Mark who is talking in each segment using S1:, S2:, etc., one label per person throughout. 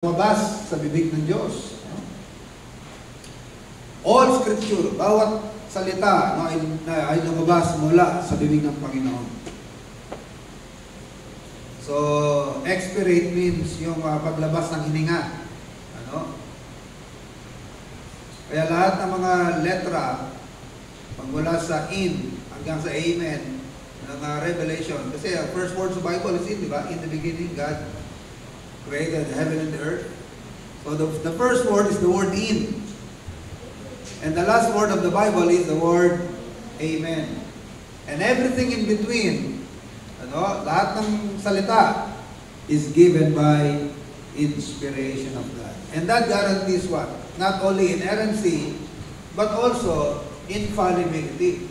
S1: lumabas sa bibig ng Diyos. All Scripture, bawat salita ay lumabas mula sa bibig ng Panginoon. So, expirate means yung paglabas ng hininga. Kaya lahat ng mga letra, magmula sa in hanggang sa amen, ng Revelation. Kasi first words of Bible is in, di ba? In the beginning, God created heaven and the earth. So the first word is the word in. And the last word of the Bible is the word amen. And everything in between, lahat ng salita is given by inspiration of God. And that guarantees what? Not only inerrancy, but also infallibility.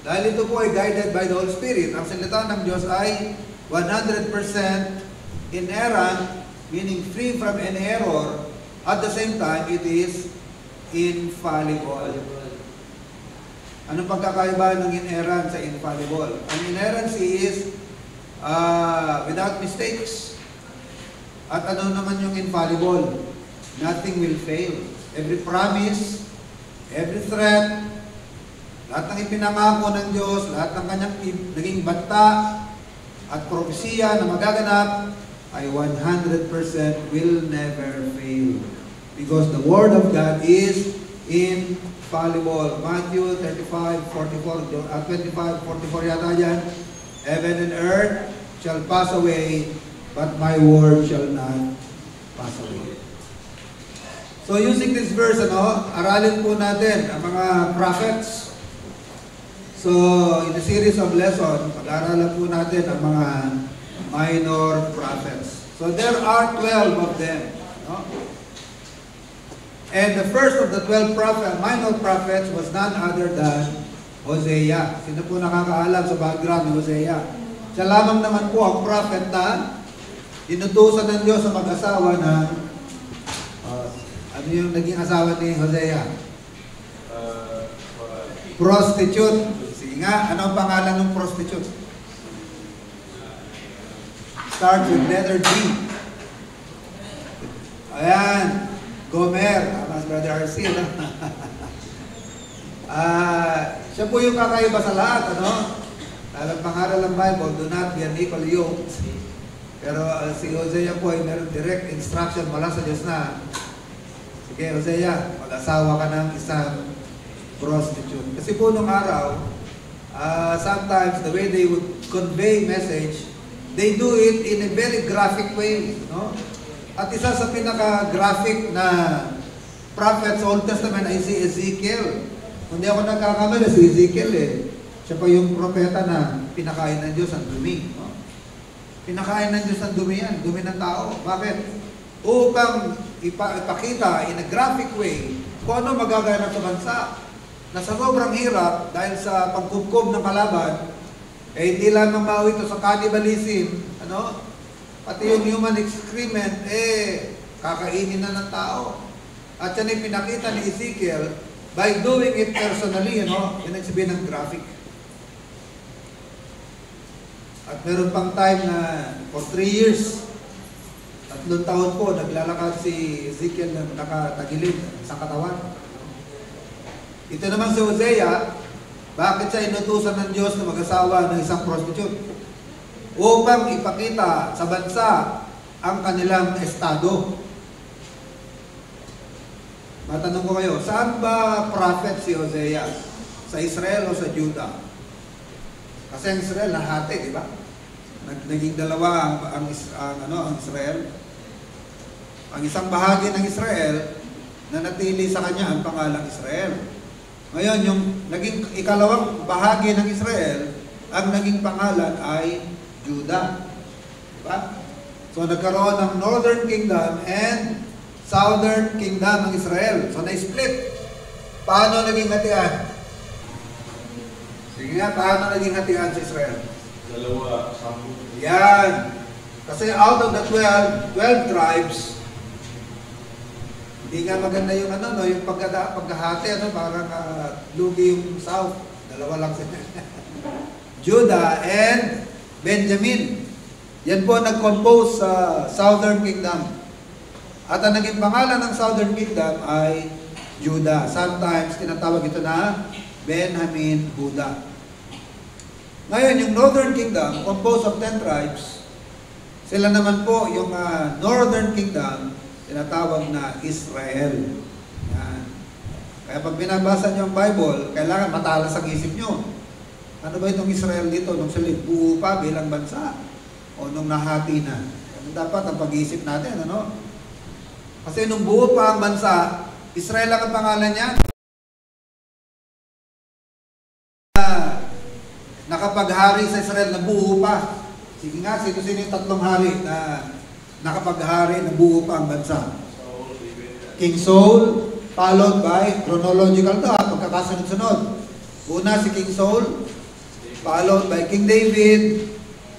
S1: Dahil ito po ay guided by the Holy Spirit, ang salita ng Diyos ay 100% inerrant, meaning free from any error. At the same time, it is infallible. Anong pagkakaiba ng inerrant sa infallible? Ang inerrancy is without mistakes. At ano naman yung infallible? Nothing will fail. Every promise, every threat, lahat ng ipinangako ng Diyos, lahat ng kanyang naging banta at propesiya na magaganap ay 100% will never fail. Because the Word of God is infallible. Matthew 35:44, 25:44 yata yan. Heaven and earth shall pass away, but my word shall not pass away. So using this verse, aralin po natin ang mga prophets. So in the series of lesson, pag-aralan po natin ang mga minor prophets. So there are 12 of them. And the first of the 12 minor prophets was none other than Hosea. Sino po nakakaalam sa background ni Hosea? Siya lamang naman po ang prophet na inutusan ng Diyos sa mag-asawa ng ano yung naging asawa ni Hosea? Prostitute. Sige nga, ano ang pangalan ng prostitute? Starts with letter G. Ayan. Gomer. Tama, Brother Arcel. Siya po yung kakaiba sa lahat. Ang pangaral ng Bible, do not be unequal yoked. Pero si Hosea po ay meron direct instruction mula sa Diyos na, sige Hosea, mag-asawa ka ng isang prostitute. Kasi po nung araw, sometimes the way they would convey message, they do it in a very graphic way. At isa sa pinaka-graphic na prophet sa Old Testament ay si Ezekiel. Kung di ako nagkakamali, si Ezekiel siya pa yung propeta na pinakain ng Diyos ang dumi. Pinakain ng Diyos ang dumi yan, dumi ng tao. Bakit? Upang ipakita in a graphic way kung ano magaganap sa bansa na sa sobrang hirap dahil sa pagkubkob ng kalaban, hindi lamang mawi ito sa cannibalism, pati yung human excrement, kakainin na ng tao. At yan ay pinakita ni Ezekiel by doing it personally, yun ang sabihin ng graphic. At meron pang time na for 3 years, 3 taon po, naglalakad si Ezekiel na nakatagilid sa katawan. Ito naman si Hosea, bakit siya inutusan ng Diyos na mag-asawa ng isang prostitute? Upang ipakita sa bansa ang kanilang estado. Matanong ko kayo, saan ba prophet si Hosea? Sa Israel o sa Judah? Kasi ang Israel nahati, di ba? Naging dalawa ang Israel. Ang isang bahagi ng Israel na natili sa kanya ang pangalang Israel. Ngayon, yung naging ikalawang bahagi ng Israel, ang naging pangalan ay Judah. Diba? So, nagkaroon ng Northern Kingdom and Southern Kingdom ng Israel. So, na-split. Paano naging hatian? Sige nga, paano naging hatian sa Israel?
S2: Dalawa, 10.
S1: Yan. Kasi out of the 12 tribes, hindi nga maganda yung yung pagkahati, parang lugi yung south. Dalawa lang sila. Judah and Benjamin. Yan po nag-compose sa Southern Kingdom. At ang naging pangalan ng Southern Kingdom ay Judah. Sometimes tinatawag ito na Benjamin Huda. Ngayon, yung Northern Kingdom, composed of 10 tribes, sila naman po, yung Northern Kingdom, tinatawag na Israel. Yan. Kaya pag binabasa nyo ang Bible, kailangan matalas ang isip nyo. Ano ba itong Israel dito? Nung sila buo pa bilang bansa? O nung nahati na? Ano dapat ang pag-iisip natin, ano? Kasi nung buo pa ang bansa, Israel ang pangalan niya. Nakapaghari sa Israel na buo pa. Sige nga, sino-sino yung tatlong hari na nakapaghari na buo pa ang bansa? King Saul, followed by, chronological to, pagkakasunod-sunod. Una si King Saul, followed by King David,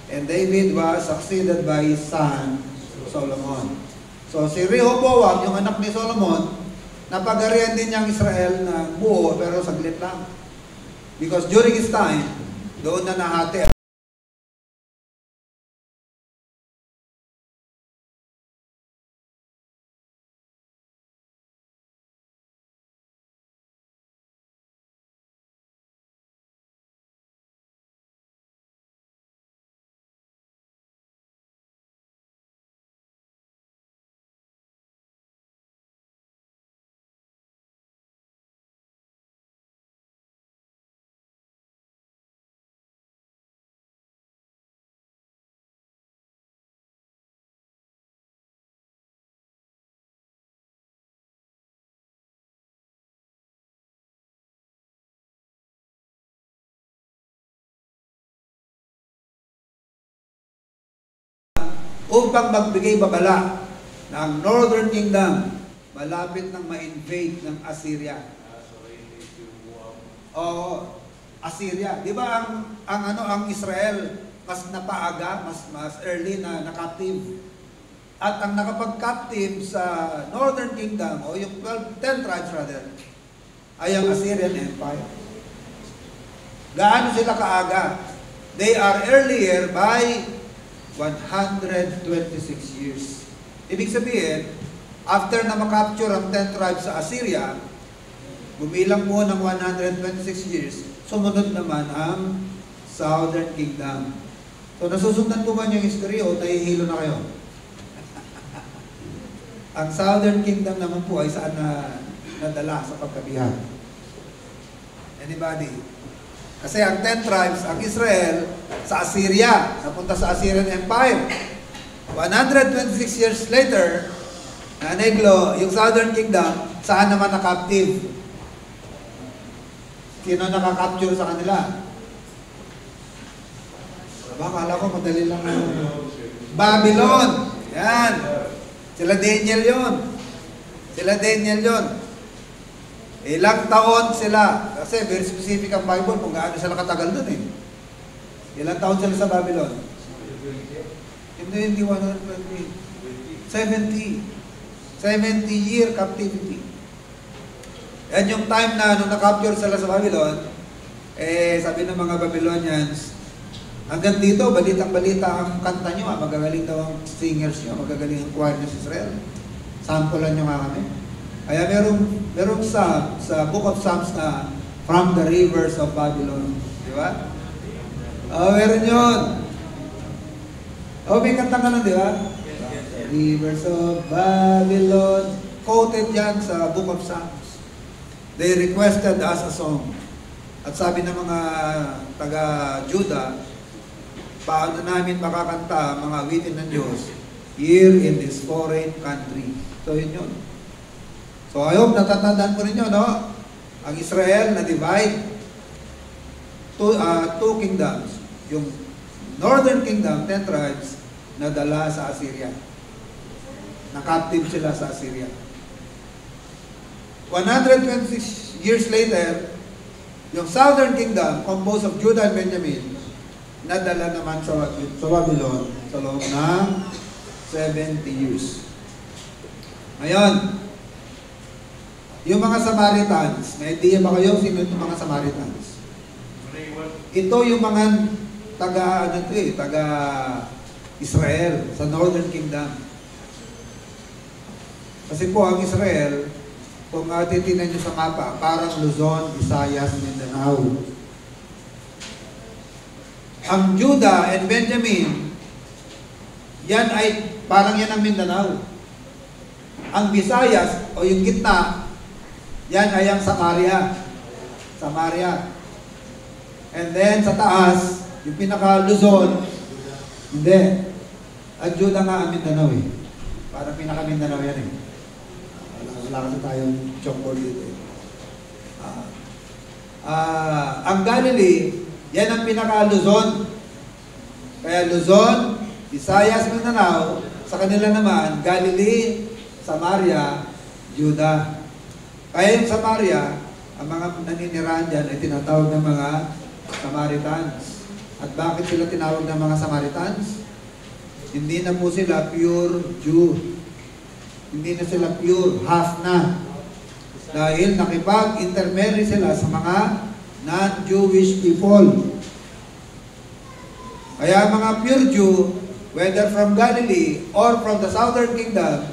S1: and David was succeeded by his son, Solomon. So si Rehoboam, yung anak ni Solomon, napagarihan din niyang Israel na buo, pero saglit lang. Because during his time, doon na nahati. Upang magbigay babala ng Northern Kingdom, malapit nang ma-invade ng Assyria. O Assyria, di ba ang Israel mas napaaga, mas early na nakaptive. At ang nakapag-captive sa Northern Kingdom o yung 10 tribes rather ay ang Assyrian Empire. Gaano sila kaaga? They are earlier by 126 years. Ibig sabihin, after na makapture ang 10 tribes sa Assyria, bumilang po ng 126 years, sumunod naman ang Southern Kingdom. So nasusundan po ba niyo yung history o nahihilo na kayo? Ang Southern Kingdom naman po ay saan na nadala sa pagkabihan? Anybody? Kasi ang 10 tribes, ang Israel, sa Assyria, napunta sa Assyrian Empire. 126 years later, naneglo, yung Southern Kingdom, saan naman na-captive? Sino nakakapture sa kanila? Akala ko madali lang. Babylon! Yan! Sila Daniel yon. Sila Daniel yon. Ilang taon sila, kasi very specific ang Bible kung gaano sila katagal dun eh. Ilang taon sila sa Babylon? Hindi 120. 70. 70-year captivity. Yan yung time na nung na-capture sila sa Babylon, sabi ng mga Babylonians, hanggang dito, balitang-balita ang kanta nyo, magagaling daw ang singers nyo, magagaling ang choir nyo sa Israel. Sampulan nyo nga kami. Kaya merong psalm sa Book of Psalms na From the Rivers of Babylon. Di ba? Meron yun. May kanta ka nun, di ba? Rivers of Babylon. Quoted yan sa Book of Psalms. They requested us a song. At sabi ng mga taga-Judah, paano namin makakanta mga awitin ng Diyos here in this foreign country. So yun yun. So I hope natatandaan po ninyo, no? Ang Israel na divide two kingdoms. Yung Northern Kingdom, 10 tribes, nadala sa Assyria. Nakaptive sila sa Assyria. 126 years later, yung Southern Kingdom, composed of Judah and Benjamin, nadala naman sa Babylon sa loob ng 70 years. Ngayon, yung mga Samaritans, may idea ba kayo sino itong mga Samaritans? Ito yung mga taga Israel sa Northern Kingdom. Kasi po ang Israel, kung titingnan nyo sa mapa, parang Luzon, Visayas, Mindanao. Ang Judah and Benjamin, yan ay parang yan ang Mindanao. Ang Visayas, o yung gitna, yan ay ang Samaria. Samaria. And then sa taas, yung pinaka-Luzon, hindi. Ang Judah nga ang Mindanao eh. Parang pinaka-Mindanao yan eh. Wala kasi tayong chalkboard dito eh. Ang Galilee, yan ang pinaka-Luzon. Kaya Luzon, Visayas, Mindanao, sa kanila naman, Galilee, Samaria, Judah. Kaya yung Samaria, ang mga naninirahan dyan ay tinatawag ng mga Samaritans. At bakit sila tinawag ng mga Samaritans? Hindi na po sila pure Jew. Hindi na sila pure, half na. Dahil nakipag-intermarry sila sa mga non-Jewish people. Kaya mga pure Jew, whether from Galilee or from the southern kingdom,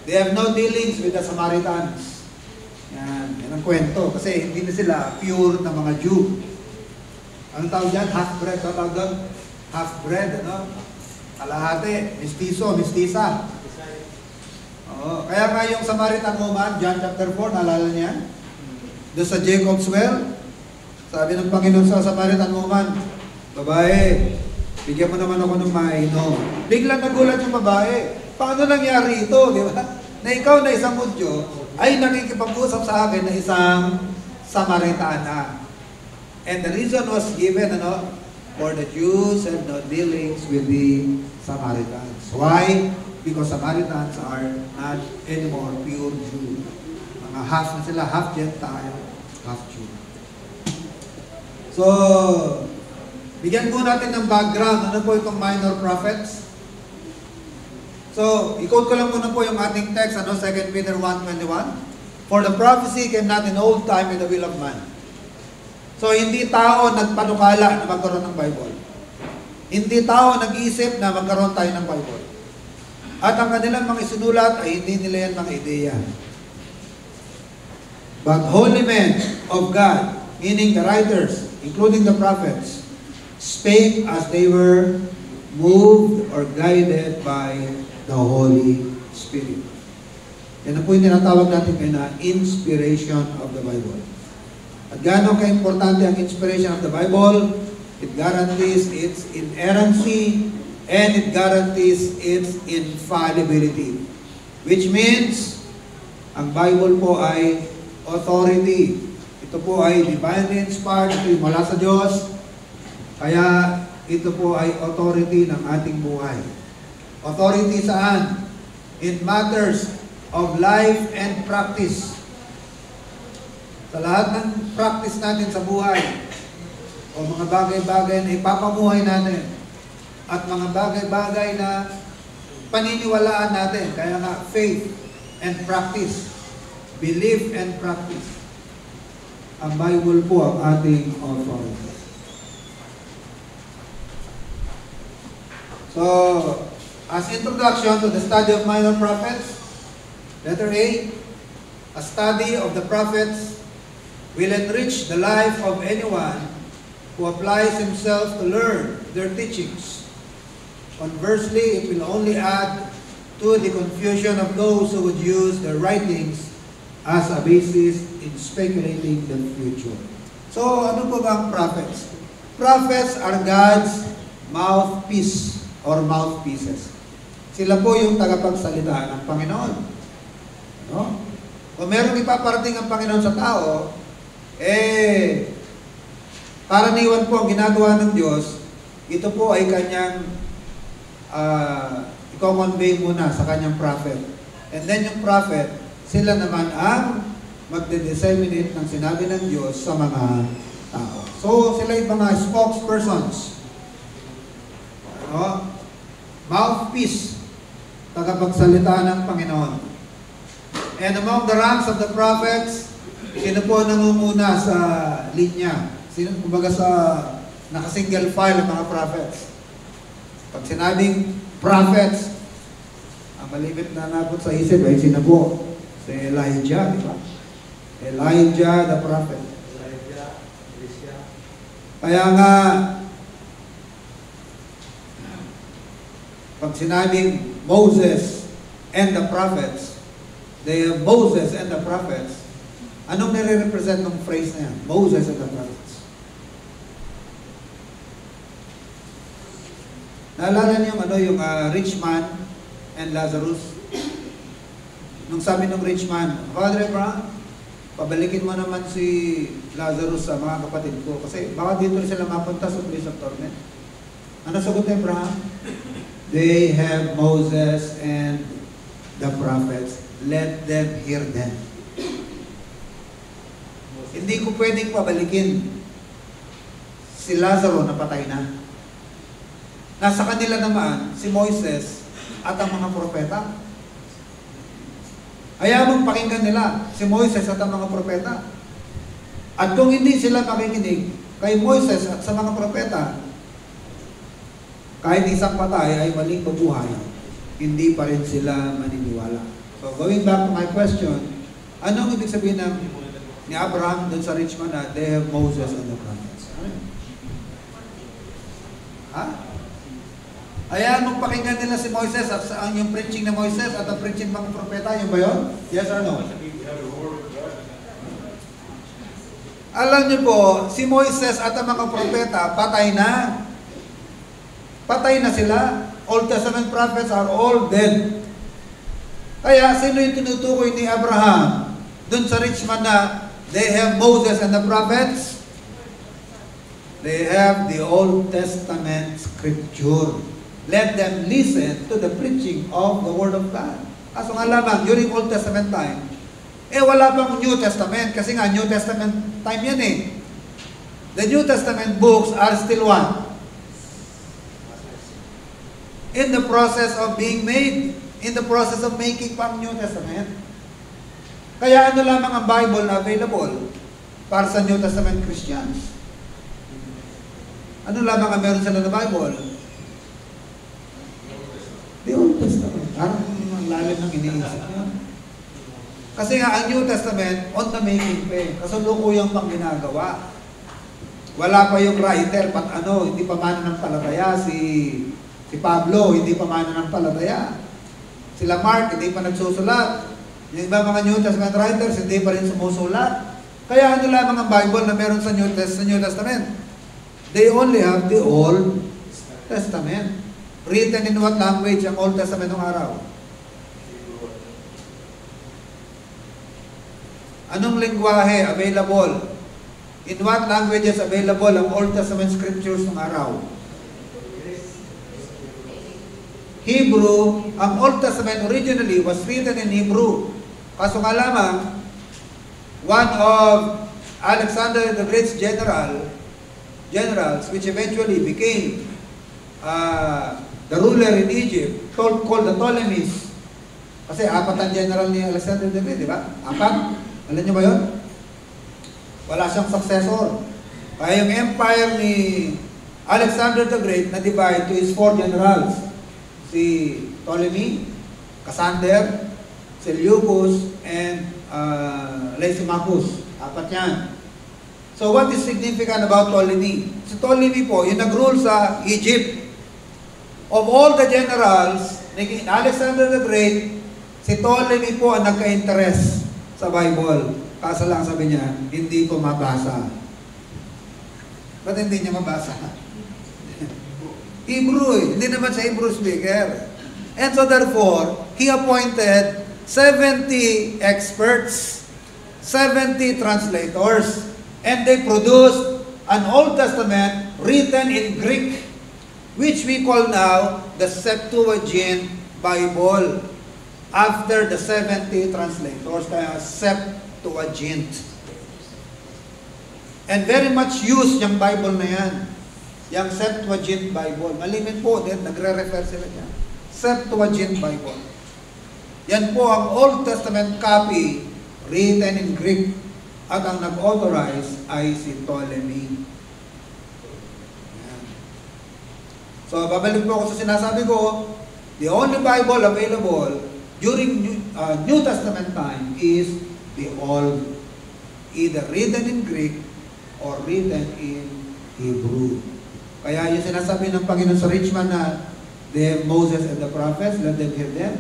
S1: they have no dealings with the Samaritans. Yan ang kwento. Kasi hindi na sila pure na mga Jew. Anong tawag dyan? Half-breed. Anong tawag doon? Half-breed, ano? Kalahati. Mestizo, mestiza. Oo. Kaya nga yung Samaritan woman, John chapter 4, naalala niya? Doon sa Jacob's well, sabi ng Panginoon sa Samaritan woman, babae, bigyan mo naman ako ng mainom. Biglang nagulat yung babae. Paano nangyari ito, di ba? Na ikaw na isang Hudyo ay nakikipag-usap sa akin na isang Samaritana. And the reason was given, for the Jews have no dealings with the Samaritans. Why? Because Samaritans are not anymore pure Jew. Mga half na sila, half Gentile, half Jew. So, bigyan po natin ng background. Ano po itong minor prophets? So, i-quote ko lang muna po yung ating text, 2 Peter 1:21. For the prophecy came not in old time in the will of man. So, hindi tao nagpanukala na magkaroon ng Bible. Hindi tao nag-iisip na magkaroon tayo ng Bible. At ang kanilang mga isinulat ay hindi nila yan mga ideya. But holy men of God, meaning the writers, including the prophets, spake as they were moved or guided by the Holy Spirit. Yan po yung tinatawag natin ngayon na inspiration of the Bible. At gaano ka-importante ang inspiration of the Bible? It guarantees its inerrancy and it guarantees its infallibility. Which means, ang Bible po ay authority. Ito po ay divinely inspired, ito yung mula sa Diyos. Kaya ito po ay authority ng ating buhay. Authority saan? In matters of life and practice. Sa lahat ng practice natin sa buhay, o mga bagay-bagay na ipapamuhay natin, at mga bagay-bagay na paniniwalaan natin, kaya nga faith and practice, belief and practice. Ang Bible po ang ating authority. So, as introduction to the study of minor prophets, letter A, a study of the prophets will enrich the life of anyone who applies himself to learn their teachings. Conversely, it will only add to the confusion of those who would use their writings as a basis in speculating the future. So, ano po ba ang prophets? Prophets are God's mouthpiece or mouthpieces. Sila po yung tagapagsalita ng Panginoon. No? Kung merong ipaparating ang Panginoon sa tao, karaniwan po ang ginagawa ng Diyos, ito po ay kanyang i-convey muna sa kanyang prophet. And then yung prophet, sila naman ang magde-disseminate ng sinabi ng Diyos sa mga tao. So, sila yung mga spokespersons. Mouthpiece, tagapagsalita ng Panginoon. And among the ranks of the prophets, sino po nangunguna sa linya? Sino kumbaga sa naka-single file ng mga prophets? Pag sinabing prophets, ang malimit na nabot sa isip ay sino po? Si Elijah, di ba? Elijah the prophet. Kaya nga, pag sinabing Moses and the prophets, Moses and the prophets, anong nire-represent ng phrase na yan? Moses and the prophets. Naalala niyo yung rich man and Lazarus? Nung sabi ng rich man, Father Abraham, pabalikin mo naman si Lazarus sa mga kapatid ko kasi baka dito sila mapunta sa place of torment. Ano sagot ni Abraham? They have Moses and the prophets. Let them hear them. Hindi ko pwedeng pabalikin si Lazaro na patay na. Nasa kanila naman si Moises at ang mga propeta. Hayaan mong pakinggan nila si Moises at ang mga propeta. At kung hindi sila makikinig kay Moises at sa mga propeta, kahit isang patay ay maling mabuhay, hindi pa rin sila maniniwala. So going back to my question, anong ibig sabihin ni Abraham dun sa rich man na they have Moses and the prophets? Ano yun? Ha? Ayan, magpakinggan nila si Moises at ang yung preaching na Moises at ang preaching ng mga propeta, yung ba yun? Yes or no? Alam niyo po, si Moises at ang mga propeta, patay na. Patay na sila. Old Testament prophets are all dead. Kaya, sino yung tinutukoy ni Abraham dun sa rich man na they have Moses and the prophets? They have the Old Testament scripture. Let them listen to the preaching of the Word of God. Kaso nga lamang, during Old Testament time, wala pang New Testament kasi nga New Testament time yan eh. The New Testament books are still what? In the process of being made. In the process of making pang New Testament. Kaya ano lamang ang Bible na available para sa New Testament Christians? Ano lamang ang meron sila na Bible? The Old Testament. Parang lalim ng iniisip niya. Kasi nga, ang New Testament, on the making pa eh. Kasalukuyang pang ginagawa. Wala pa yung writer, hindi pa mananampalataya si Pablo, hindi pa mananampalataya. Sila Mark, hindi pa nagsusulat. Yung iba mga New Testament writers, hindi pa rin sumusulat. Kaya ano lamang ang Bible na meron sa New Testament? They only have the Old Testament. Written in what language ang Old Testament ng araw? Anong lengguwahe available? In what languages available ang Old Testament scriptures ng araw? Hebrew. Ang Old Testament originally was written in Hebrew. Kaso nga lamang, one of Alexander the Great's generals, which eventually became the ruler in Egypt, called the Ptolemies. Kasi apat ang general ni Alexander the Great, di ba? Apat. Alam niyo ba yun? Wala siyang successor. Kaya yung empire ni Alexander the Great na-divide to his 4 generals. Si Ptolemy, Cassander, Seleucus, and Lysimachus. Apat yan. So what is significant about Ptolemy? Si Ptolemy po, yung nag-rule sa Egypt. Of all the generals, ni Alexander the Great, si Ptolemy po ang nagka-interest sa Bible. Kaso lang sabi niya, hindi ko mabasa. Ba't hindi niya mabasa? Hebrew eh. Hindi naman siya Hebrew speaker. And so therefore, he appointed 70 experts, 70 translators, and they produced an Old Testament written in Greek, which we call now the Septuagint Bible, after the 70 translators, kaya Septuagint. And very much used yung Bible na yan. Yung Septuagint Bible. Malimit po din, nagre-refer sila niya. Septuagint Bible. Yan po ang Old Testament copy written in Greek. At ang nag-authorize ay si Ptolemy. Yan. So, babalik po ako sa sinasabi ko, The only Bible available during New Testament time is the Old, either written in Greek or written in Hebrew. Kaya yung sinasabi ng Panginoon sa Richmond na they have Moses and the prophets, let them hear them.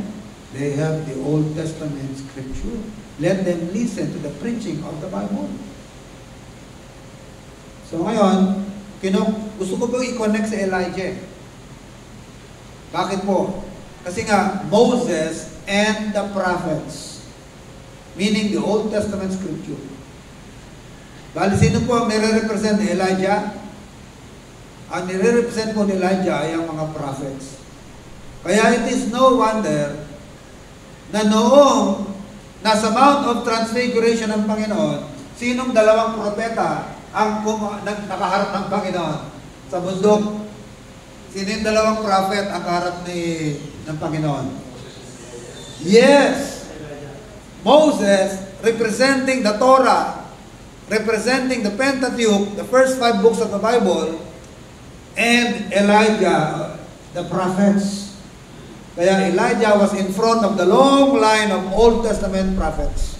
S1: They have the Old Testament scripture. Let them listen to the preaching of the Bible. So ngayon, gusto ko po i-connect sa Elijah. Bakit po? Kasi nga, Moses and the prophets, meaning the Old Testament scripture. Bali, sino po ang nire-represent ni Elijah? Ang nire-represent po ni Elijah ay ang mga prophets. Kaya it is no wonder na noong nasa Mount of Transfiguration ng Panginoon, sinong dalawang propeta ang nakaharap ng Panginoon sa bundok? Sino yung dalawang prophet ang kaharap ng Panginoon? Yes! Moses, representing the Torah, representing the Pentateuch, the first 5 books of the Bible, and Elijah, the prophets. Kaya Elijah was in front of the long line of Old Testament prophets.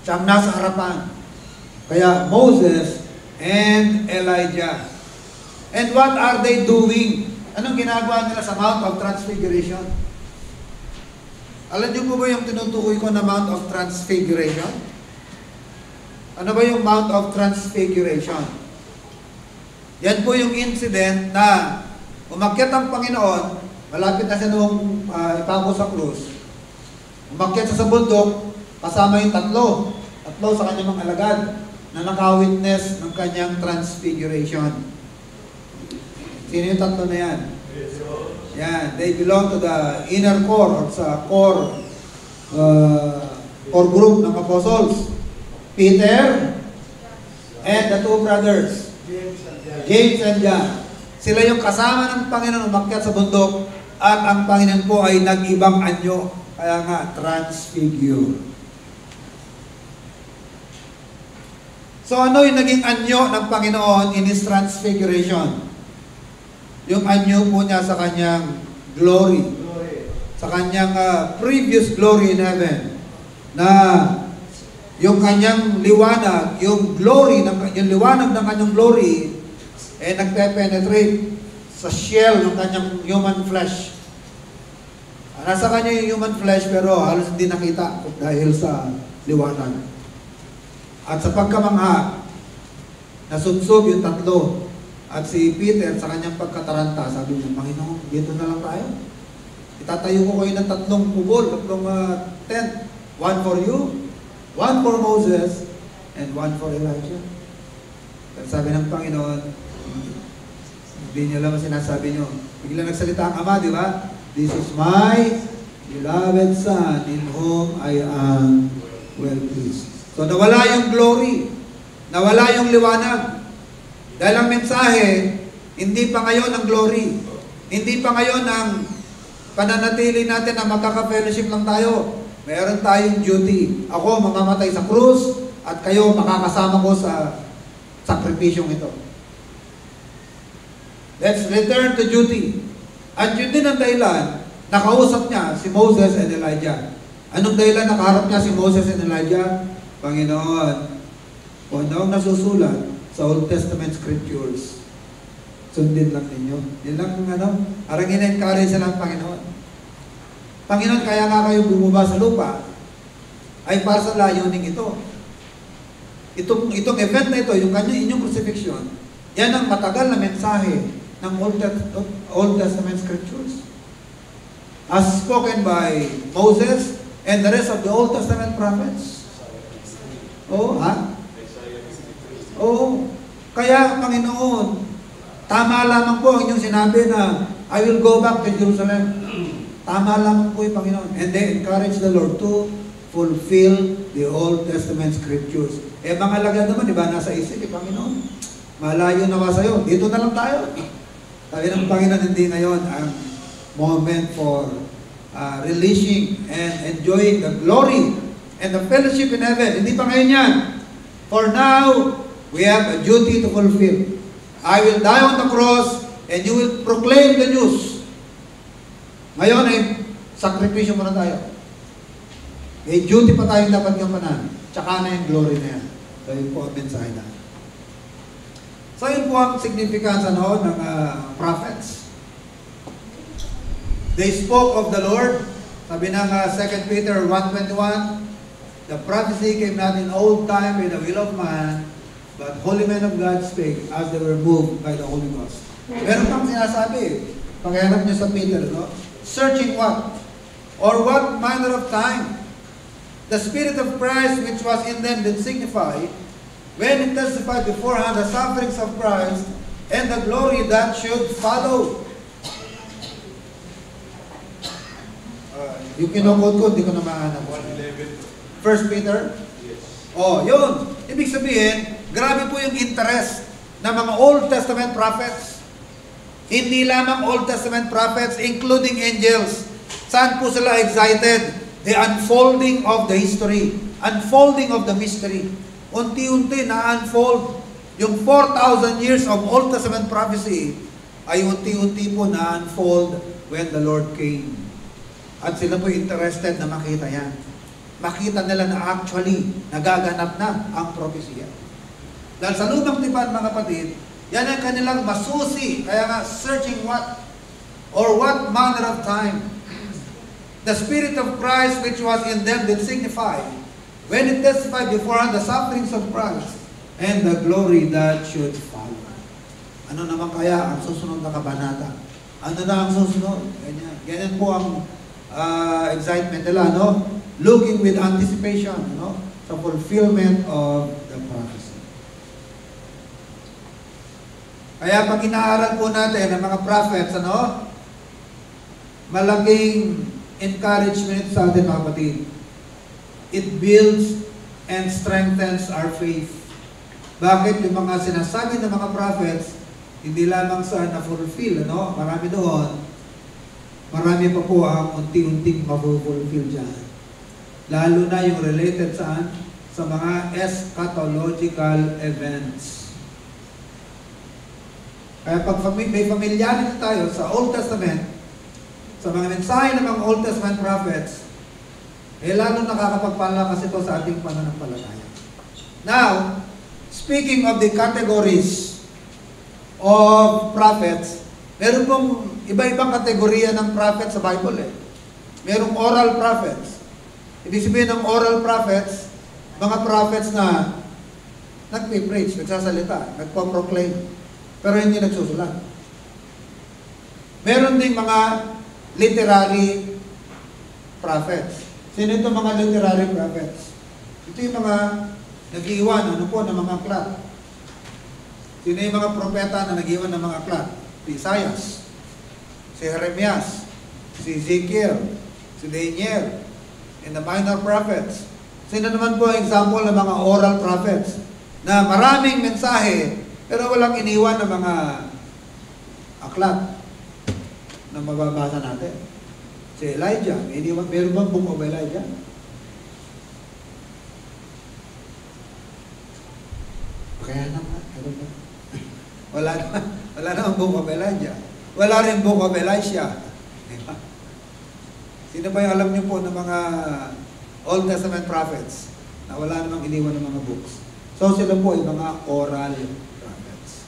S1: Siyang nasa harapan. Kaya Moses and Elijah. And what are they doing? Anong ginagawa nila sa Mount of Transfiguration? Alam niyo po ba yung tinutukoy ko na Mount of Transfiguration? Ano ba yung Mount of Transfiguration? Yan po yung incident na umakyat ang Panginoon, malapit na siya noong ipako sa krus. Umakyat siya sa bundok, kasama yung tatlo sa kanyang mga alagad na naka-witness ng kanyang transfiguration. Sino yung tatlo na yan? Yan, they belong to the inner core or sa core group ng apostles. Peter and the 2 brothers, James and John. Sila yung kasama ng Panginoon umakyat sa bundok at ang Panginoon po ay nag-ibang anyo. Kaya nga, transfigure. So ano yung naging anyo ng Panginoon in His transfiguration? Yung anyo po niya sa kanyang glory. Sa kanyang previous glory in heaven. Na yung kanyang liwanag, yung liwanag ng kanyang glory, nagpe-penetrate sa shell ng kanyang human flesh. Nasa kanya yung human flesh pero halos hindi nakita dahil sa liwanag. At sa pagkamangha, nasudsog yung tatlo. At si Peter sa kanyang pagkataranta, sabi niya, Panginoon, dito na lang tayo. Itatayo ko kayo ng 3 kubol, 3 tent. 1 for you, 1 for Moses, and 1 for Elijah. At sabi ng Panginoon, hindi niyo alam ang sinasabi niyo. Bigla nagsalita ang Ama, di ba? This is my beloved Son, in whom I am well pleased. So nawala yung glory, nawala yung liwanag. Dahil ang mensahe, hindi pa ngayon ang glory. Hindi pa ngayon ang pananatili natin na magkaka-fellowship lang tayo. Mayroon tayong duty. Ako mamamatay sa krus at kayo makakasama ko sa sakripisyong ito. Let's return to duty. At yun din ang dahilan, nakausap niya si Moses and Elijah. Anong dahilan nakaharap niya si Moses and Elijah? Panginoon, kung ano ang nasusulat sa Old Testament scriptures, sundin lang ninyo. Yan lang parang in-encourage ng Panginoon. Panginoon, kaya nga kayo bumaba sa lupa, ay para sa layuning ito. Itong event na ito, yung inyong crucifixion, yan ang matagal na mensahe ng Old Testament scriptures. As spoken by Moses and the rest of the Old Testament prophets. Kaya, Panginoon, tama lamang po ang inyong sinabi na I will go back to Jerusalem. Tama lamang po yung Panginoon. And they encourage the Lord to fulfill the Old Testament scriptures. Mga alagad naman, di ba, nasa isip, Panginoon, malayo nawa sa'yo. Dito na lang tayo. Sabi ng Panginoon, hindi ngayon ang moment for releasing and enjoying the glory and the fellowship in heaven. Hindi pa ngayon yan. For now, we have a duty to fulfill. I will die on the cross and you will proclaim the news. Ngayon sakripisyo muna tayo. May duty pa tayong dapat gampanan. Tsaka na yung glory na yan. So yun po ang mensahe na. So yun po ang significance ng prophets. They spoke of the Lord. Sabi ng 2 Peter 1:21, the prophecy came not in old time by the will of man, but holy men of God spake as they were moved by the Holy Ghost. Meron pang sinasabi, pagkahanap niyo sa Peter, no? Searching what? Or what manner of time? The Spirit of Christ which was in them did signify, when it testified beforehand the sufferings of Christ and the glory that should follow. Yung kinukod ko, hindi ko na mahanap. 1 Peter?
S2: Yes.
S1: Oh, yun. Ibig sabihin, grabe po yung interest ng mga Old Testament prophets. Hindi lamang Old Testament prophets, including angels. Saan po sila excited? The unfolding of the history. Unfolding of the mystery. Unti-unti na-unfold. Yung 4,000 years of Old Testament prophecy ay unti-unti po na-unfold when the Lord came. At sila po interested na makita yan. Makita nila na actually nagaganap na ang propesya. Dahil sa lumang tipan, mga kapatid, yan ang kanilang masusi. Kaya nga, searching what? Or what manner of time? The Spirit of Christ which was in them did signify, when it testified beforehand the sufferings of Christ and the glory that should follow. Ano naman kaya ang susunod na kabanata? Ano na ang susunod? Ganyan. Ganyan po ang excitement nila, no? Looking with anticipation, no? Sa fulfillment of the prophecy. Kaya pag inaaral po natin ang mga prophets, ano? Malaking encouragement sa atin, mga kapatid. It builds and strengthens our faith. Bakit? Yung mga sinasabi ng mga prophets, hindi lamang sa na-fulfill, ano? Marami doon. Marami pa po ang unti-unting mapupulfill dyan. Lalo na yung related saan? Sa mga eschatological events. Kaya pag may familiarity tayo sa Old Testament, sa mga mensahe ng mga Old Testament prophets, lalo nakakapagpala kasi ito sa ating pananampalataya. Now, speaking of the categories of prophets, meron pong iba-ibang kategorya ng prophets sa Bible eh. Merong oral prophets. Ibig sabihin ng oral prophets, mga prophets na nagpipreach, nagsasalita, nagpo-proclaim, pero hindi nagsusulat. Meron ding mga literary prophets. Sino itong mga literary prophets? Ito yung mga nag-iwan, ano po, ng mga aklat. Sino yung mga propeta na nag-iwan ng mga aklat? Si Isaias, si Jeremias, si Ezekiel, si Daniel, and the minor prophets. Sino naman po ang example ng mga oral prophets na maraming mensahe pero walang iniwan ng mga aklat na mababasa natin? Si Elijah, meron bang book of Elijah? Kaya naman, wala naman book of Elijah. Wala rin book of Elisha. Diba? Sino ba yung alam niyo po ng mga Old Testament prophets na wala namang iniwan ng mga books? So sila po ay mga oral prophets.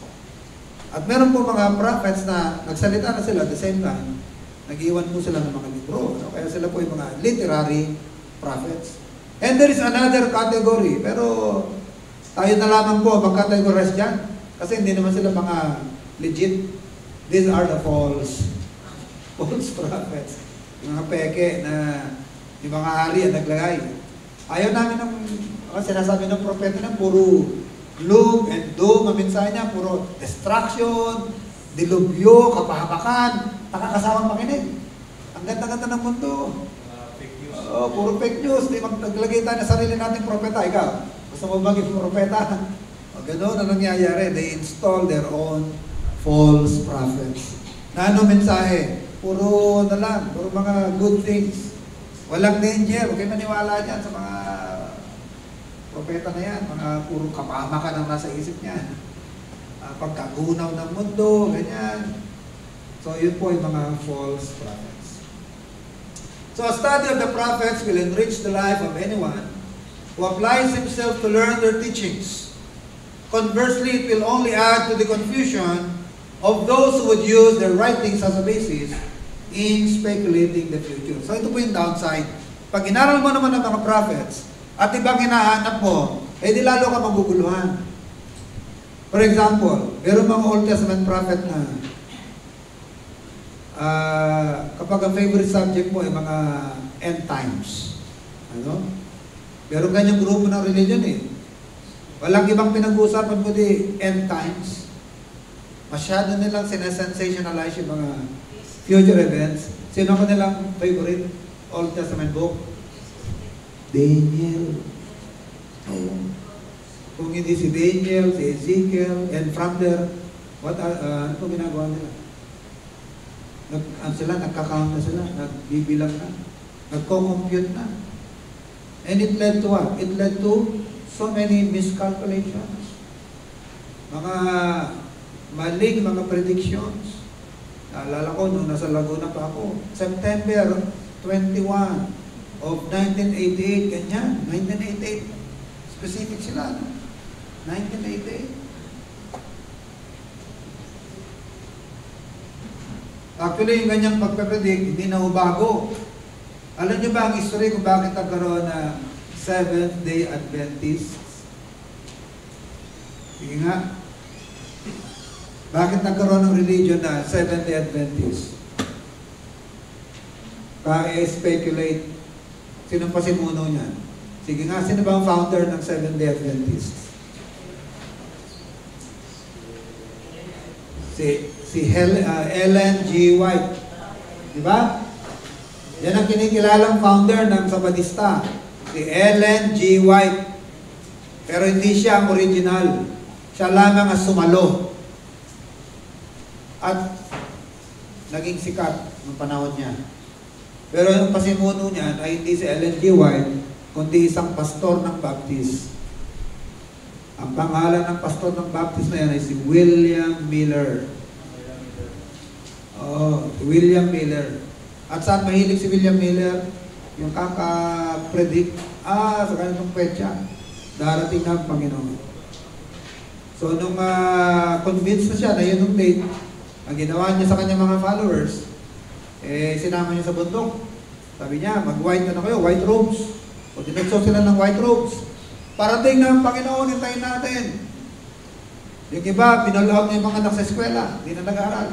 S1: At meron po mga prophets na nagsalita na sila at the same time, nag-iwan po sila ng mga libro. So, kaya sila po ay mga literary prophets. And there is another category, pero tayo na lamang po mag-categorize dyan. Kasi hindi naman sila mga legit. These are the false prophets. Yung mga peke na yung mga hari ang naglagay. Ayaw namin ng sinasabi ng propeta na puro gloom and doom. Ang mensahe niya, puro destruction, dilubyo, kapahamakan, nakakasawang makinig. Ang ganda-ganda ng mundo.
S2: Fake news.
S1: Puro fake news. Di maglagay tayo na sarili nating propeta. Ikaw, gusto mo maging propeta? Ganoon ang nangyayari. They install their own false prophets. Na ano mensahe? Puro na lang. Puro mga good things. Walang danger. Huwag kayo maniwala dyan sa mga propeta na yan. Mga puro kapahamakan ang nasa isip niyan. Pagkagunaw ng mundo, ganyan. So, yun po yung mga false prophets. So a study of the prophets will enrich the life of anyone who applies himself to learn their teachings. Conversely, it will only add to the confusion of those who would use their writings as a basis in speculating the future. So ito po yung downside. Pag inaral mo naman ang mga prophets at ibang hinahanap mo, eh di lalo ka maguguluhan. For example, meron mga Old Testament prophet na kapag ang favorite subject mo ay mga end times. Ano? Meron ganyang grupo ng religion eh. Walang ibang pinag-uusapan kundi end times. Masyado nilang sinesensationalize yung mga future events. Sino ko nilang favorite Old Testament book? Daniel. Oh. Kung hindi si Daniel, si Ezekiel, and from there, ano po ginagawa nila? Nagka-count na sila, nagbibilang na, nagko-compute na. And it led to what? It led to so many miscalculations. Mga maling mga predictions. Naalala ko nung nasa Laguna pa ako, September 21 of 1988, ganyan, 1988. Specific sila, no? 1988. Actually, yung ganyang pagpapredict, hindi na bago. Alam niyo ba ang history kung bakit nagkaroon na Seventh-day Adventists? Sige nga. Bakit nagkaroon ng religion na Seventh-day Adventists? Ka-speculate. Sino pa simuno niyan? Sige nga, sino ba ang founder ng Seventh-day Adventists? Si Ellen G. White. Di ba? Yan ang kinikilalang founder ng Sabadista. Si Ellen G. White. Pero hindi siya ang original. Siya lamang ang sumalo. At naging sikat ng panahon niya. Pero yung pasimuno niya ay hindi si Ellen G. White, kundi isang pastor ng Baptist. Ang pangalan ng pastor ng Baptist na yan ay si William Miller. William Miller. At saan mahilig si William Miller? Yung kaka-predict, sa ganitong petsa, darating na ang Panginoon. So, nung convinced na siya na yun yung date, ang ginawa niya sa kanyang mga followers, sinama niya sa bundok. Sabi niya, mag-white na kayo, white robes. O dinagso sila ng white robes. Parating na ang Panginoon, hintayin natin. Yung iba, pinalaot na yung mga anak sa eskwela, hindi na nag-aaral.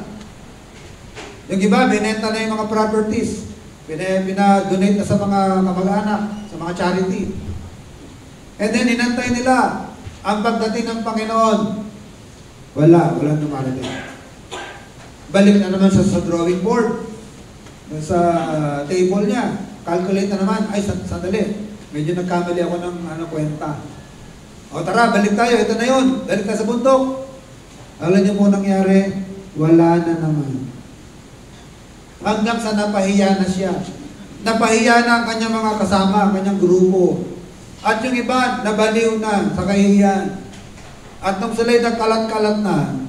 S1: Yung iba, binenta na yung mga properties. Pinadonate na sa mga kamag-anak, sa mga charity. And then, inantay nila ang pagdating ng Panginoon. Walang dumarating. Balik na naman sa drawing board. Sa table niya. Calculate na naman. Ay, sandali. Medyo nagkamali ako ng kwenta. O tara, balik tayo. Ito na yun. Balik tayo sa bundok. Alam niyo po nangyari? Wala na naman. Hanggang sa napahiya na siya. Napahiya na ang kanyang mga kasama, ang kanyang grupo. At yung iba, nabaliw na sa kahihiyan. At nung sila'y nagkalat-kalat na,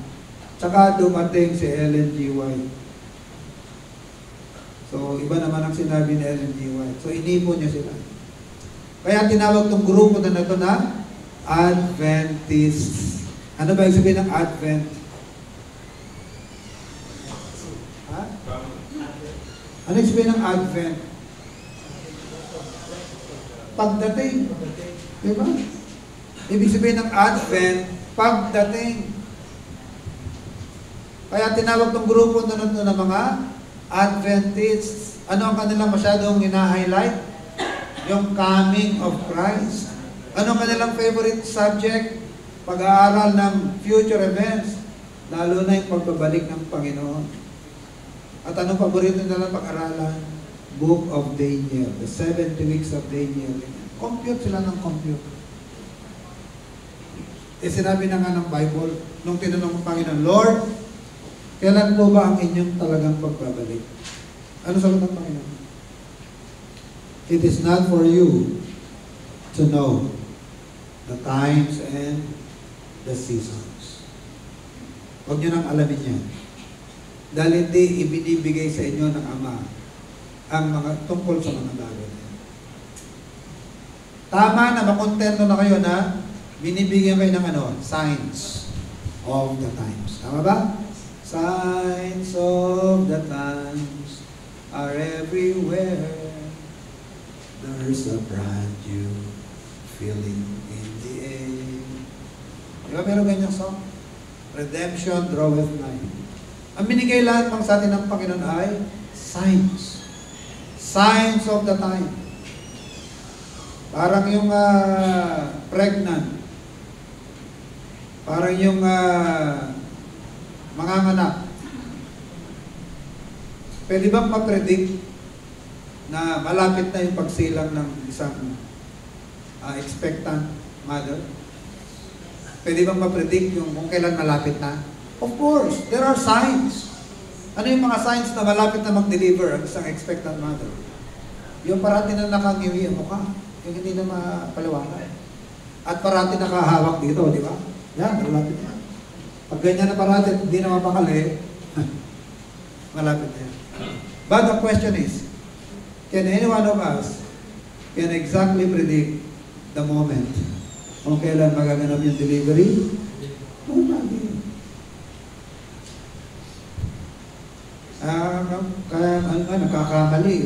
S1: tsaka dumating si Ellen G. White. So, iba naman ang sinabi ni Ellen G. White. So, inipon niya sila. Kaya tinawag tong grupo na ito na Adventists. Ano ba yung sabihin ng Advent? Ha? Ano yung sabihin ng Advent? Pagdating. Diba? Ibig sabihin ng Advent, pagdating. Kaya tinawag tong grupo na ito na mga Adventists. Ano ang kanilang masyadong ina-highlight? Yung coming of Christ. Ano kanilang favorite subject? Pag-aaral ng future events, lalo na yung pagbabalik ng Panginoon. At anong paborito nila pag-aralan? Book of Daniel, the 70 weeks of Daniel. Compute sila ng compute. Sinabi na nga ng Bible, nung tinanong ng Panginoon, Lord, kailan po ba ang inyong talagang pagbabalik? Ano sagot ng Panginoon? It is not for you to know the times and the seasons. Huwag nyo nang alamin yan. Dahil hindi ibinibigay sa inyo ng Ama ang mga tungkol sa mga bagay na yan. Tama na makontento na kayo na binibigyan kayo ng signs of the times. Tama ba? Signs of the times are everywhere. There's a brand new feeling in the air. Di ba meron ganyang song? Redemption draweth nigh. Ang binigay lahat pang sa atin ng Panginoon ay signs. Signs of the time. Parang yung pregnant. Parang yung manganganak. Pwede bang ma-predict na malapit na yung pagsilang ng isang expectant mother? Pwede bang ma-predict yung kung kailan malapit na? Of course, there are signs. Ano yung mga signs na malapit na mag-deliver ang isang expectant mother? Yung parati na nakangiwi ang mukha, yung hindi na mapaliwanag. At parati nakahawak dito, di ba? Yan, malapit na. Pag ganyan na parati, hindi na mapakali, malapit na yan. But the question is, can any one of us can exactly predict the moment kung kailan magaganap yung delivery? No, hindi. Kaya nagkakamali.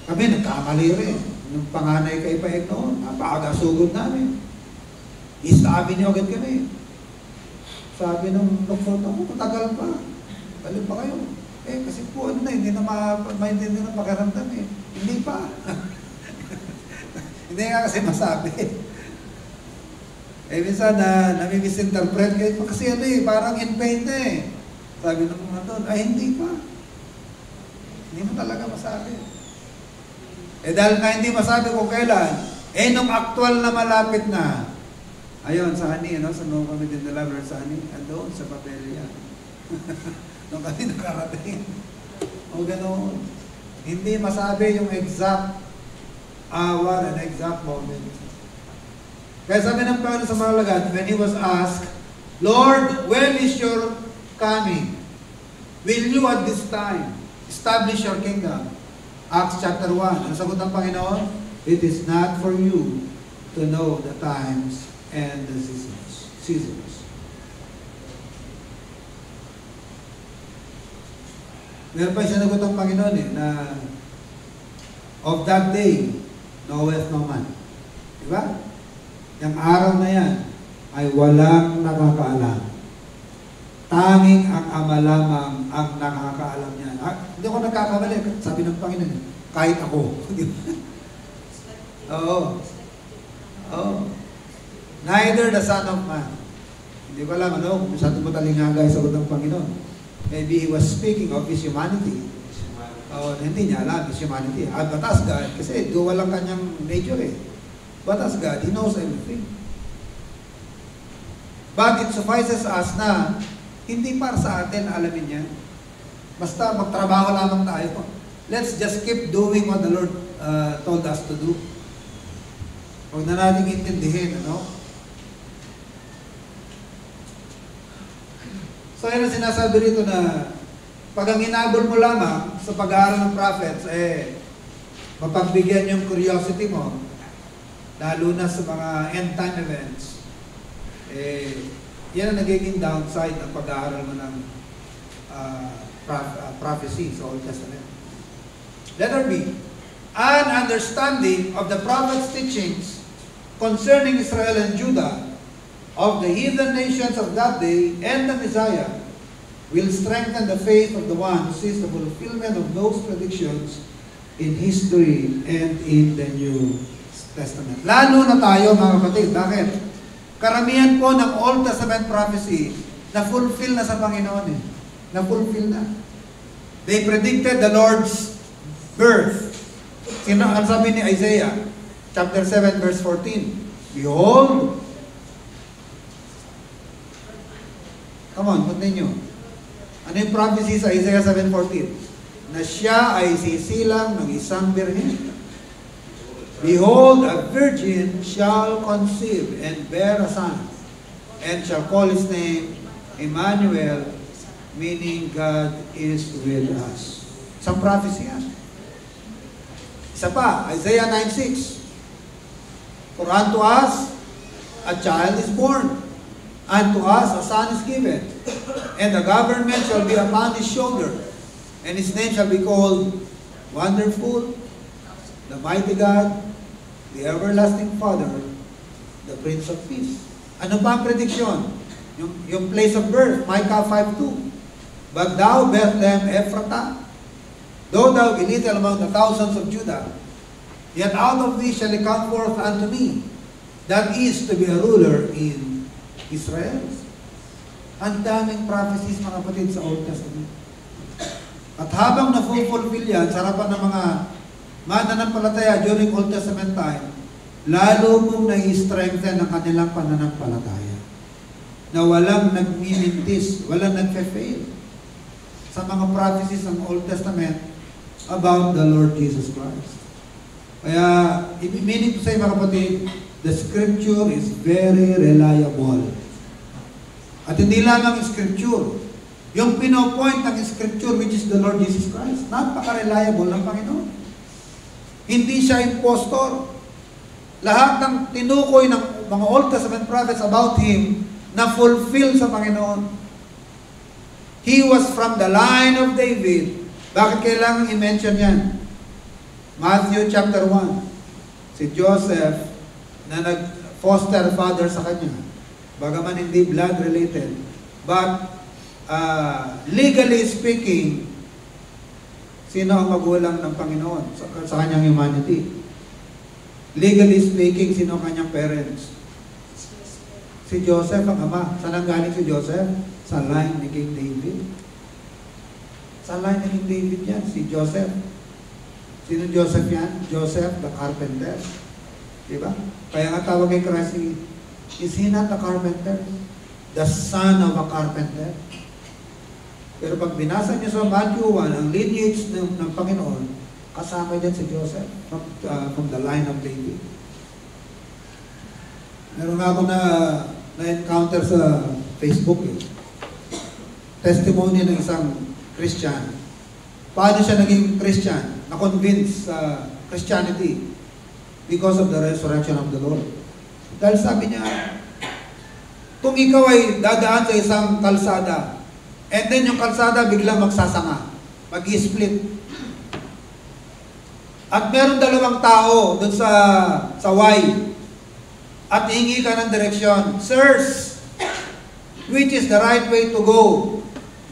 S1: Kami nagkamali rin. Nung panganay kay Paeg noon, napakasugod namin. Isabi niyo agad kami. Sabi nung doktor, matagal pa. Balik pa kayo. Kasi po, hindi na maintindihan ng pakiramdam eh. Hindi pa. Hindi nga kasi masabi. Minsan nami-misinterpret kayo. Kasi parang in pain na eh. Sabi ng mga doon, hindi pa. Hindi mo talaga masabi. Dahil nga hindi masabi kung kailan, nung actual na malapit na, ayun, sa Ani, sa No Kami Din Deliver, sa Ani, doon sa papel yan. Nung kami nakarating. O ganoon. Hindi masabi yung exact hour and exact moment. Kaya sabi ng Panginoon sa mga lagad, when He was asked, Lord, when is your coming? Will you at this time establish your kingdom? Acts chapter 1. Ang sagot ng Panginoon, it is not for you to know the times and the seasons. Meron pa sinagot ng Panginoon na of that day, knoweth no man. Diba? Yung araw na yan ay walang nakakaalam. Tanging ang Ama lamang ang nakakaalam niyan. Hindi ako nagkakamali. Sabi ng Panginoon, kahit ako. Oo. Neither the Son of Man. Hindi ko alam, kung masyado mo talingagay sa sagot ng Panginoon. Maybe He was speaking of His humanity. Hindi niya alam His humanity. But as God, kasi duwa lang kanyang nature eh. But as God, He knows everything. But it suffices us na hindi para sa atin alamin niya. Basta magtrabaho lamang tayo. Let's just keep doing what the Lord told us to do. Huwag na natin intindihin, So, yan ang sinasabi rito na pag ang hinabol mo lamang sa pag-aaral ng prophets, mapagbigyan yung curiosity mo, lalo na sa mga end-time events, yan ang nagiging downside ng pag-aaral mo ng prophecy sa Old Testament. Letter B, an understanding of the prophet's teachings concerning Israel and Judah, of the heathen nations of that day and the Messiah, will strengthen the faith of the one who sees the fulfillment of those predictions in history and in the New Testament. Lalo na tayo, mga kapatid. Bakit? Karamihan po ng Old Testament prophecy na-fulfill na sa Panginoon eh. Na-fulfill na. They predicted the Lord's birth. Ang sabi ni Isaiah, chapter 7, verse 14, Behold, come on, continue. Ano yung prophecy sa Isaiah 7:14? Na siya ay sisilang ng isang birhen. Behold, a virgin shall conceive and bear a son, and shall call his name Emmanuel, meaning God is with us. Isang prophecy yan. Isa pa, Isaiah 9:6. For unto us a child is born, unto us a son is given, and the government shall be upon his shoulder, and his name shall be called Wonderful, the Mighty God, the Everlasting Father, the Prince of Peace. Ano ba ang prediction? Yung place of birth, Micah 5:2. But thou, Bethlehem Ephratah, though thou be little among the thousands of Judah, yet out of thee shall he come forth unto me, that is to be a ruler in Israel. Ang daming prophecies, mga kapatid, sa Old Testament. At habang na-fulfill yan, sa harapan ng mga mananampalataya during Old Testament time, lalo mong nai-strengthen ang kanilang pananampalataya. Na walang nagmimintis, walang nagfe-fail sa mga prophecies ng Old Testament about the Lord Jesus Christ. Kaya, meaning to say, mga kapatid, the Scripture is very reliable. At hindi lamang yung Scripture, yung pinopoint ng Scripture, which is the Lord Jesus Christ, napaka-reliable ng Panginoon. Hindi siya impostor. Lahat ng tinukoy ng mga Old Testament prophets about Him, na fulfill sa Panginoon. He was from the line of David. Bakit kailangan i-mention yan? Matthew chapter 1. Si Joseph na nag-foster father sa kanya. Bagaman hindi blood related. But legally speaking, sino ang magulang ng Panginoon sa kanyang humanity? Legally speaking, sino ang kanyang parents? Si Joseph ang ama. Saan ang galing si Joseph? Sa line ni King David. Sa line ni King David yan, si Joseph. Sino Joseph yan? Joseph the carpenter. Diba? Kaya nga tawag kay Christ, is he not a carpenter? The son of a carpenter? Pero pag binasa niyo sa Matthew 1, ang lineage ng Panginoon, kasama din si Joseph from the line of David. Meron nga ako na-encounter sa Facebook testimony ng isang Christian. Paano siya naging Christian? Na-convince sa Christianity because of the resurrection of the Lord. Dahil sabi niya, kung ikaw ay dadaan sa isang kalsada, and then yung kalsada biglang magsasanga, mag-i-split. At meron dalawang tao dun sa Y, at hingi ka ng direksyon, sirs, which is the right way to go?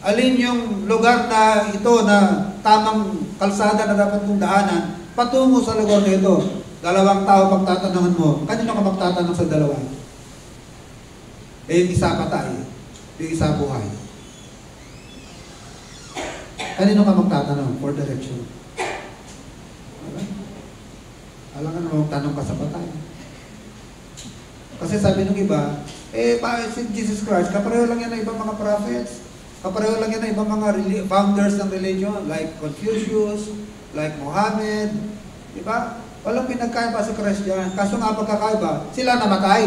S1: Alin yung lugar na ito na tamang kalsada na dapat kong daanan patungo sa lugar na ito? Dalawang tao pagtatanungan mo, kanino ka magtatanong sa dalawa? Yung isa patay, yung isa buhay. Kanino ka magtatanong for direction? Alam ka na magtanong ka sa patay. Kasi sabi ng iba, si Jesus Christ, kapareho lang yan ng ibang mga prophets. Kapareho lang yan ng ibang mga founders ng religion, like Confucius, like Muhammad. Diba? Walang pinagkaiba sa Christ yan. Kaso nga pagkakaiba, sila namatay.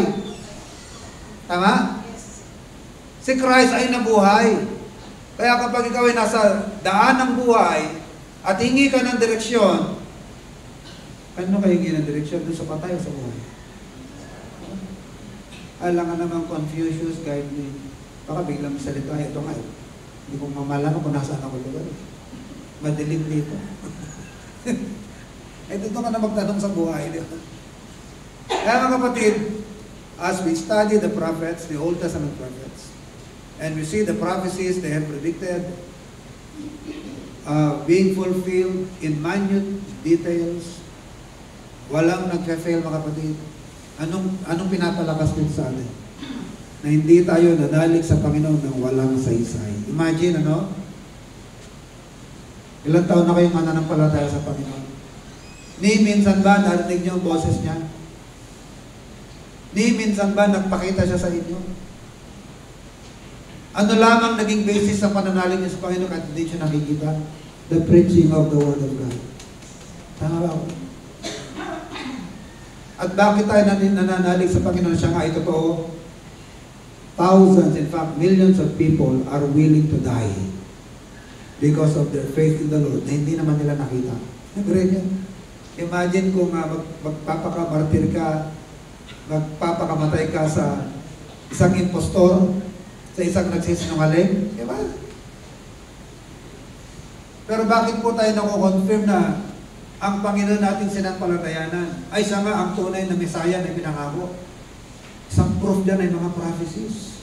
S1: Tama? Si Christ ay nabuhay. Kaya kapag ikaw ay nasa daan ng buhay at hingi ka ng direksyon, ano ka hingi ng direksyon? Doon sa patay o sa buhay? Alam nga naman Confucius, guide me. Baka biglang salita, ito nga. Hindi ko mamalaman kung nasaan ako lugar. Madilim dito. Dito ka na magtanong sa buhay. Kaya mga kapatid, as we study the prophets, the Old Testament prophets, and we see the prophecies they have predicted being fulfilled in minute details, walang nagfe-fail mga kapatid. Anong pinapalakas din sa atin? Na hindi tayo nanalig sa Panginoon ng walang saysay. Imagine, ilang taon na kayong mananampalataya sa Panginoon? Ni minsan ba narinig niyo ang boses niya? Ni minsan ba nagpakita siya sa inyo? Ano lamang naging basis sa pananalig niyo sa Panginoon kahit hindi siya nakikita? The preaching of the Word of God. Tama ba ako? At bakit tayo nananalig sa Panginoon? Siya nga ay totoo. Thousands, in fact, millions of people are willing to die because of their faith in the Lord na hindi naman nila nakita. Nag-read yan. Imagine kung magpapakamartir ka, magpapakamatay ka sa isang impostor, sa isang nagsisinungaling, di ba? Pero bakit po tayo nakukonfirm na ang Panginoon nating sinampalatayanan ay siya nga ang tunay na Mesaya na pinangako? Isang proof dyan ay mga prophecies.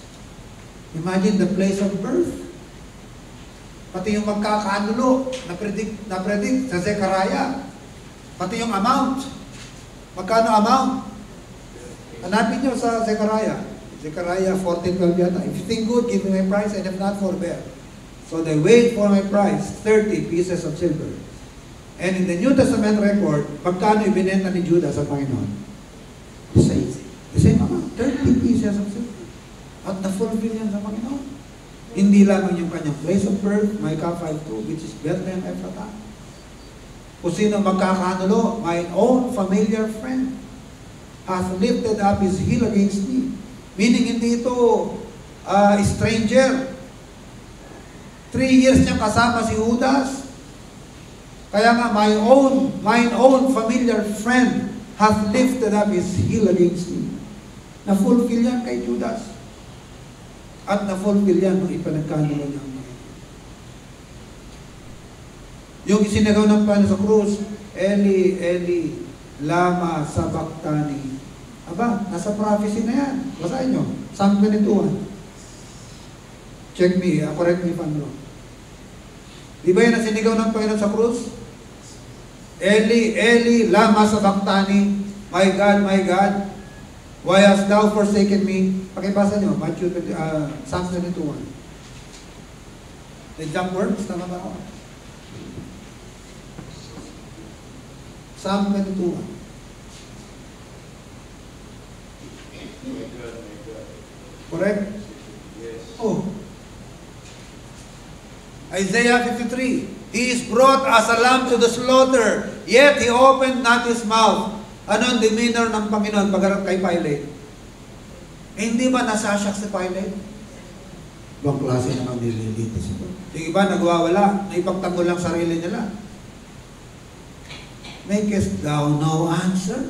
S1: Imagine the place of birth. Pati yung magkakaanulo na predict sa Zechariah. Pati yung amount. Magkano amount? Hanapin nyo sa Zechariah. Zechariah 14:12 yata. If you think good, give me my price, and if not, forbear. So they weighed for my price 30 pieces of silver. And in the New Testament record, magkano ibinenta ni Judas sa Panginoon? The same amount. 30 pieces of silver. At na-fulfill yan sa Panginoon. Hindi lamang yung kanyang place of birth, Micah 5:2, which is Bethlehem Ephratah. Kung sino magkakanulo, my own familiar friend hath lifted up his heel against me. Meaning, hindi ito stranger. 3 years niyang kasama si Judas. Kaya nga, mine own familiar friend hath lifted up his heel against me. Na-fulfill yan kay Judas. At na-fulfill yan nung ipanagkanulo niya. Yung isinagaw ng Panginoon sa krus, Eli, Eli, lama sabachthani. Aba, nasa prophecy na yan. Basahin nyo. Psalm 22. Check me, correct me if I'm wrong. Di ba yan ang sinigaw ng Panginoon sa krus? Eli, Eli, lama sabachthani. My God, why hast thou forsaken me? Pakibasa nyo, Psalm 22. The jump words, tama ba ako? Psalm 22.
S2: My God.
S1: Correct?
S2: Yes.
S1: Oh. Isaiah 53. He is brought as a lamb to the slaughter, yet he opened not his mouth. Ano ang demeanor ng Panginoon pagharap kay Pilate? Hindi ba nasasyak si Pilate? Ibang klase naman nililitis ito. Yung iba nagwawala, naipagtanggol lang sarili nila. Makest thou no answer?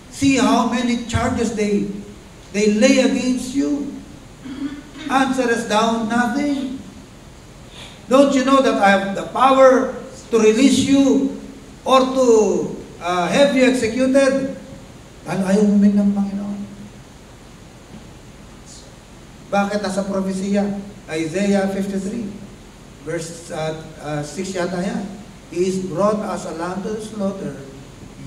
S1: See how many charges they lay against you. Answerest thou nothing? Don't you know that I have the power to release you or to have you executed? Ayaw umin ng Panginoon. Bakit nasa propesya? Isaiah 53 verse 6 yata yan. He is brought as a lamb to the slaughter,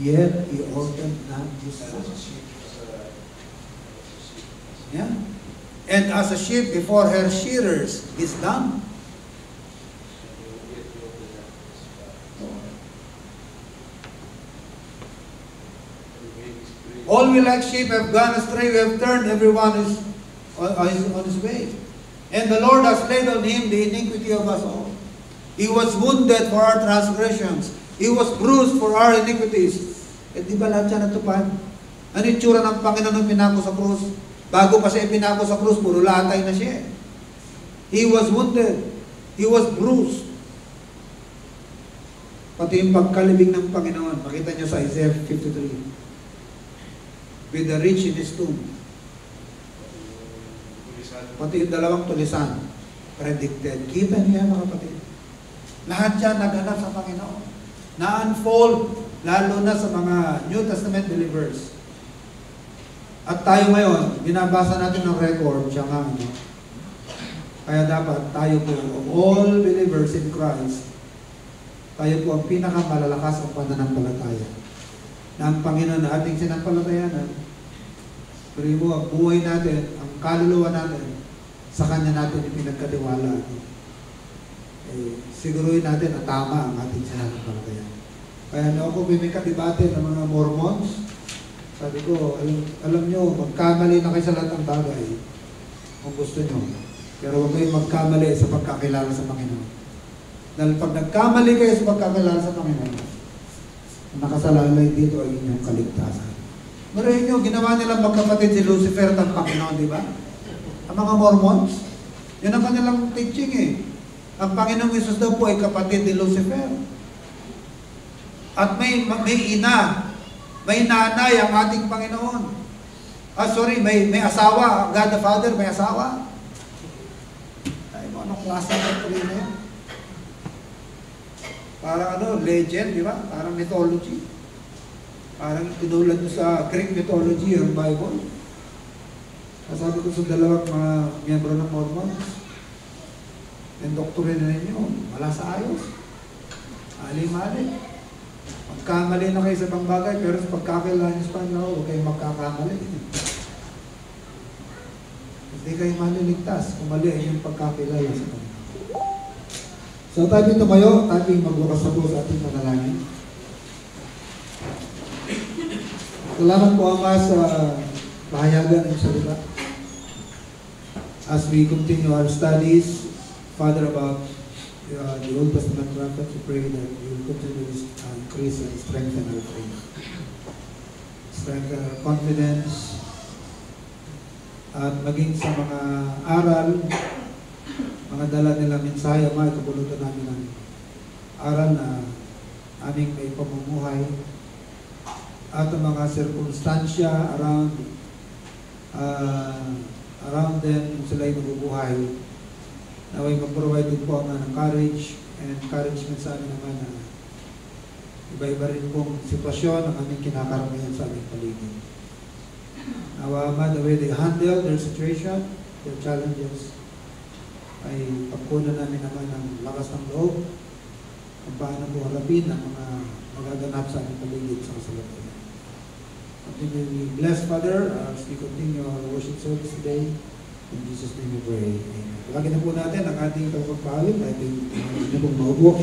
S1: yet he ordered not his son. Yeah. And as a sheep before her shearers is dumb. All we like sheep have gone astray, we have turned everyone on his way. And the Lord has laid on him the iniquity of us all. He was wounded for our transgressions. He was bruised for our iniquities. Eh di ba lahat siya natupad? Ano yung tsura ng Panginoon nung pinako sa krus? Bago pa siya pinako sa krus, puro latay na siya. He was wounded. He was bruised. Pati yung pagkalibing ng Panginoon, makita niyo sa Isaiah 53. With the rich in his tomb. Pati yung dalawang tulisan, predicted. Kita niyo yan, mga kapatid. Lahat yan naghanap sa Panginoon. Na-unfold, lalo na sa mga New Testament believers. At tayo ngayon, binabasa natin ng record, siya nga, ano? Kaya dapat tayo po, all believers in Christ, tayo po ang pinakamalalakas ang pananampalataya. Na ang Panginoon na ating sinampalatayanan, pero mo, ang buhay natin, ang kaluluwa natin, sa Kanya natin ipinagkatiwala. Siguruhin natin na tama ang ating sinampalatayanan. Kaya na ako may kadibate ng mga Mormons, sabi ko, alam nyo, magkamali na kayo sa lahat ng bagay kung gusto nyo. Pero huwag kayong magkamali sa pagkakilala sa Panginoon. Dahil pag nagkamali kayo sa pagkakilala sa Panginoon, nakasalalay dito ay inyong kaligtasan. Marahin nyo, ginawa nilang magkapatid si Lucifer ng Panginoon, di ba? Ang mga Mormons, yun ang kanilang teaching eh. Ang Panginoong Isus daw po ay kapatid ni Lucifer. At may ina, may nanay ang ating Panginoon. May asawa. God the Father, may asawa. Ay mo, anong klase ng tuloy na yan? Parang legend, di ba? Parang mythology. Parang tinulad mo sa Greek mythology ang Bible. Sabi ko sa dalawang mga miyembro ng Mormons, yung doktorin na ninyo, wala sa ayos. Ali-mali. Magkamali na kayo sa ibang bagay, pero sa pagkakailangan sa Panginoon, huwag kayong magkakamali. Hindi kayo maliligtas kung mali ay yung pagkakilala sa Panginoon. So tayo tumayo, tayo magbukas na po sa ating manalangin. Salamat po Ama sa pahayagan ng salita. As we continue our studies, Father, about the Old Testament prophets, we pray that you will continue to increase and strengthen our faith. Strengthen our confidence. At maging sa mga aral, mga dala nila mensahe, Ama, ikapulutan namin ng aral na aming may pamumuhay at ang mga sirkunstansya around them kung sila'y nabubuhay. Naway mag-provide din po ang ng courage and encouragement sa amin naman na iba-iba rin pong sitwasyon ang aming kinakaramihan sa aming paligid. Nawa Ama, the way they handle their situation, their challenges, ay pagkunan namin naman ng lakas ng loob kung paano po harapin ang mga magaganap sa aming paligid sa kasalukuyan. Continue to bless, Father, as we continue our worship service today. In Jesus' name we pray. Amen. Lagi na po natin ang ating pagpapahayag. Ating pong maubo.